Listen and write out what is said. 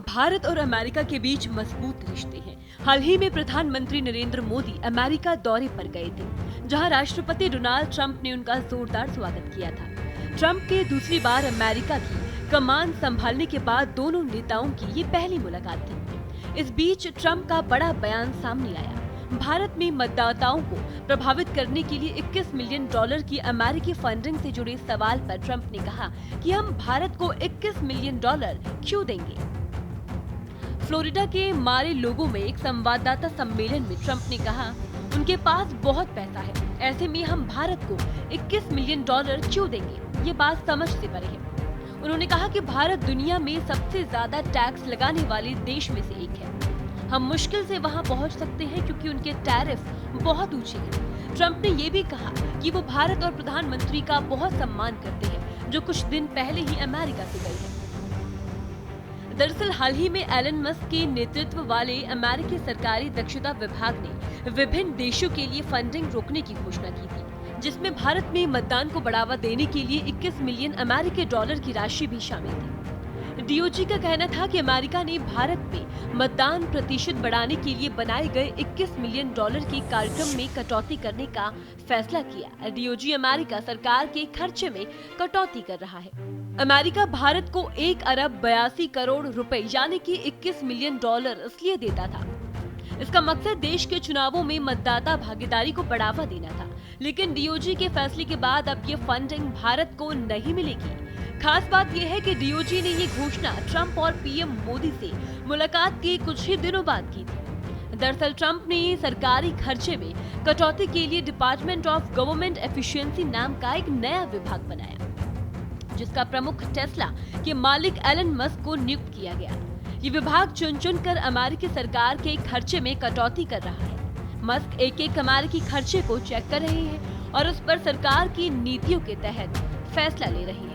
भारत और अमेरिका के बीच मजबूत रिश्ते हैं। हाल ही में प्रधानमंत्री नरेंद्र मोदी अमेरिका दौरे पर गए थे, जहां राष्ट्रपति डोनाल्ड ट्रंप ने उनका जोरदार स्वागत किया था। ट्रंप के दूसरी बार अमेरिका की कमान संभालने के बाद दोनों नेताओं की ये पहली मुलाकात थी। इस बीच ट्रंप का बड़ा बयान सामने आया। भारत में मतदाताओं को प्रभावित करने के लिए $21 मिलियन की अमेरिकी फंडिंग से जुड़े सवाल पर ट्रंप ने कहा कि हम भारत को $21 मिलियन क्यों देंगे। फ्लोरिडा के मारे लोगो में एक संवाददाता सम्मेलन में ट्रंप ने कहा, उनके पास बहुत पैसा है, ऐसे में हम भारत को $21 मिलियन क्यों देंगे, ये बात समझ से परे है। उन्होंने कहा कि भारत दुनिया में सबसे ज्यादा टैक्स लगाने वाले देश में से एक है। हम मुश्किल से वहां पहुंच सकते हैं क्योंकि उनके टैरिफ बहुत ऊंचे हैं। ट्रंप ने ये भी कहा कि वो भारत और प्रधानमंत्री का बहुत सम्मान करते हैं, जो कुछ दिन पहले ही अमेरिका से गए हैं। दरअसल हाल ही में एलन मस्क के नेतृत्व वाले अमेरिकी सरकारी दक्षता विभाग ने विभिन्न देशों के लिए फंडिंग रोकने की घोषणा की थी, जिसमें भारत में मतदान को बढ़ावा देने के लिए $21 मिलियन अमेरिकी डॉलर की राशि भी शामिल थी। डीओजी का कहना था कि अमेरिका ने भारत में मतदान प्रतिशत बढ़ाने के लिए बनाए गए $21 मिलियन के कार्यक्रम में कटौती करने का फैसला किया। डीओजी अमेरिका सरकार के खर्चे में कटौती कर रहा है। अमेरिका भारत को 1 अरब 82 करोड़ रुपए यानी कि $21 मिलियन इसलिए देता था। इसका मकसद देश के चुनावों में मतदाता भागीदारी को बढ़ावा देना था, लेकिन डीओजी के फैसले के बाद अब ये फंडिंग भारत को नहीं मिलेगी। खास बात यह है कि डीओजी ने ये घोषणा ट्रंप और पीएम मोदी से मुलाकात के कुछ ही दिनों बाद की थी। दरअसल ट्रंप ने सरकारी खर्चे में कटौती के लिए डिपार्टमेंट ऑफ गवर्नमेंट एफिशिएंसी नाम का एक नया विभाग बनाया, जिसका प्रमुख टेस्ला के मालिक एलन मस्क को नियुक्त किया गया। ये विभाग चुन कर अमेरिकी सरकार के खर्चे में कटौती कर रहा है। मस्क एक अमेरिकी खर्चे को चेक कर रहे हैं और उस पर सरकार की नीतियों के तहत फैसला ले रहे हैं।